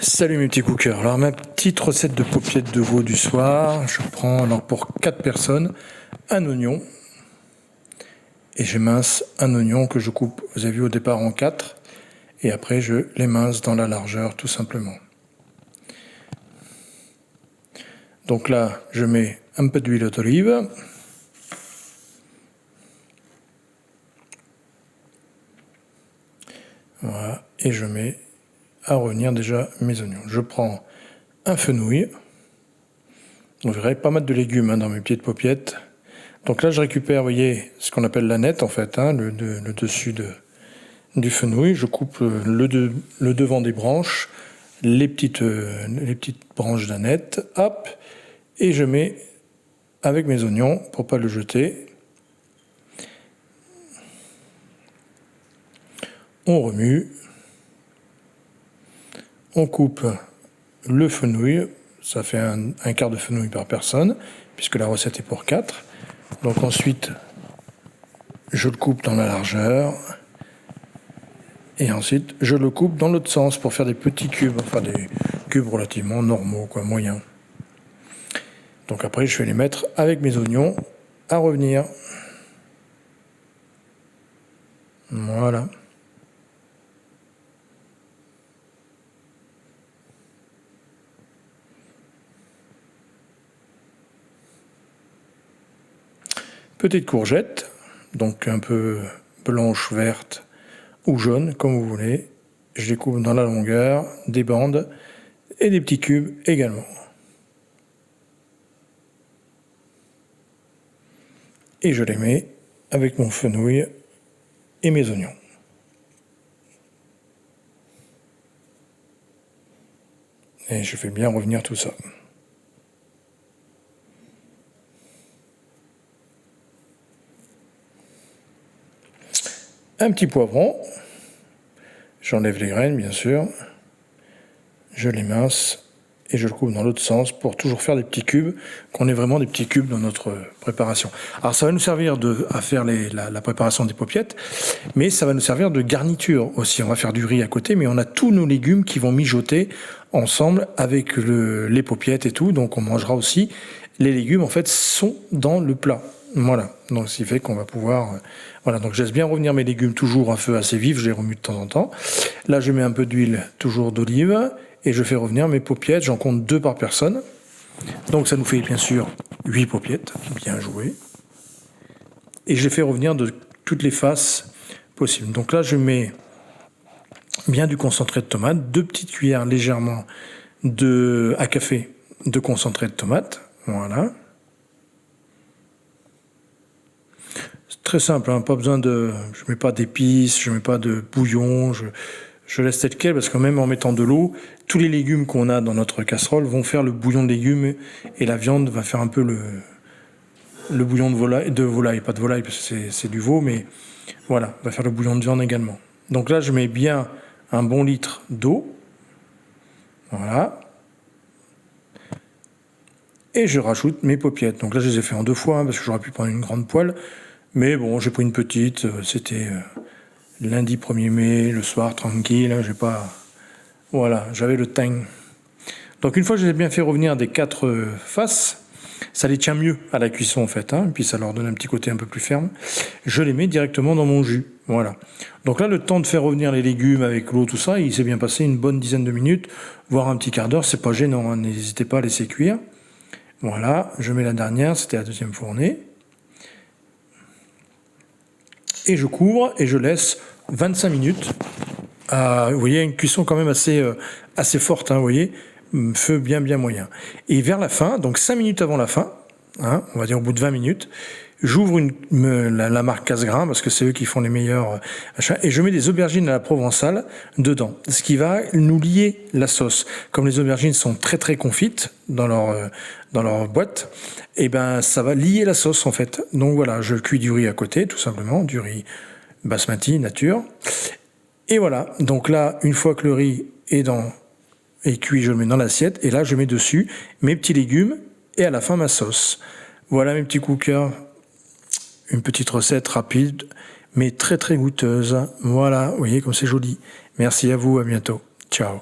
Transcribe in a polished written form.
Salut mes petits cookers. Alors ma petite recette de paupiètes de veau du soir, je prends alors pour 4 personnes un oignon et j'émince un oignon que je coupe, vous avez vu au départ en 4 et après je l'émince dans la largeur tout simplement. Donc là je mets un peu d'huile d'olive. Voilà, et je mets à revenir déjà mes oignons. Je prends un fenouil. Vous verrez pas mal de légumes dans mes petites paupiettes. Donc là je récupère, vous voyez, ce qu'on appelle la nette en fait, le dessus du fenouil. Je coupe le devant des branches, les petites branches d'aneth, hop, et je mets avec mes oignons pour pas le jeter. On remue, on coupe le fenouil, ça fait un quart de fenouil par personne, puisque la recette est pour 4. Donc ensuite, je le coupe dans la largeur, et ensuite je le coupe dans l'autre sens pour faire des petits cubes, enfin des cubes relativement normaux, moyens. Donc après, je vais les mettre avec mes oignons à revenir. Voilà. Petite courgette, donc un peu blanche, verte ou jaune, comme vous voulez. Je les coupe dans la longueur, des bandes et des petits cubes également. Et je les mets avec mon fenouil et mes oignons. Et je fais bien revenir tout ça. Un petit poivron, j'enlève les graines bien sûr, je l'émince et je le coupe dans l'autre sens pour toujours faire des petits cubes, qu'on ait vraiment des petits cubes dans notre préparation. Alors ça va nous servir à faire la préparation des paupiettes, mais ça va nous servir de garniture aussi. On va faire du riz à côté, mais on a tous nos légumes qui vont mijoter ensemble avec les paupiettes et tout, donc on mangera aussi. Les légumes en fait sont dans le plat. Voilà, donc ce qui fait qu'on va pouvoir... voilà, donc je laisse bien revenir mes légumes toujours à feu assez vif, je les remue de temps en temps. Là, je mets un peu d'huile, toujours d'olive, et je fais revenir mes paupiettes, j'en compte 2 par personne. Donc ça nous fait bien sûr 8 paupiettes, bien joué. Et je les fais revenir de toutes les faces possibles. Donc là, je mets bien du concentré de tomate, 2 petites cuillères légèrement à café de concentré de tomate, voilà. Très simple, pas besoin de... Je mets pas d'épices, je mets pas de bouillon, je laisse tel quel parce que même en mettant de l'eau, tous les légumes qu'on a dans notre casserole vont faire le bouillon de légumes et la viande va faire un peu le bouillon de volaille, pas de volaille parce que c'est du veau, mais voilà, va faire le bouillon de viande également. Donc là, je mets bien un bon litre d'eau, voilà, et je rajoute mes paupiettes. Donc là, je les ai fait en 2 fois parce que j'aurais pu prendre une grande poêle. Mais bon, j'ai pris une petite, c'était lundi 1er mai, le soir, tranquille, j'ai pas... Voilà, j'avais le temps. Donc une fois que j'ai bien fait revenir des 4 faces, ça les tient mieux à la cuisson en fait, et puis ça leur donne un petit côté un peu plus ferme. Je les mets directement dans mon jus, voilà. Donc là, le temps de faire revenir les légumes avec l'eau, tout ça, il s'est bien passé une bonne dizaine de minutes, voire un petit quart d'heure, c'est pas gênant, n'hésitez pas à laisser cuire. Voilà, je mets la dernière, c'était la 2e fournée. Et je couvre et je laisse 25 minutes. Vous voyez, une cuisson quand même assez forte, vous voyez, feu bien moyen. Et vers la fin, donc 5 minutes avant la fin, on va dire au bout de 20 minutes, j'ouvre la marque Cassegrain parce que c'est eux qui font les meilleurs achats, et je mets des aubergines à la provençale dedans, ce qui va nous lier la sauce. Comme les aubergines sont très confites dans leur boîte, et ben ça va lier la sauce en fait. Donc voilà, je cuis du riz à côté, tout simplement, du riz basmati nature. Et voilà, donc là, une fois que le riz est cuit, je le mets dans l'assiette, et là je mets dessus mes petits légumes, et à la fin ma sauce. Voilà mes petits cookers. Une petite recette rapide, mais très goûteuse. Voilà, vous voyez comme c'est joli. Merci à vous, à bientôt. Ciao.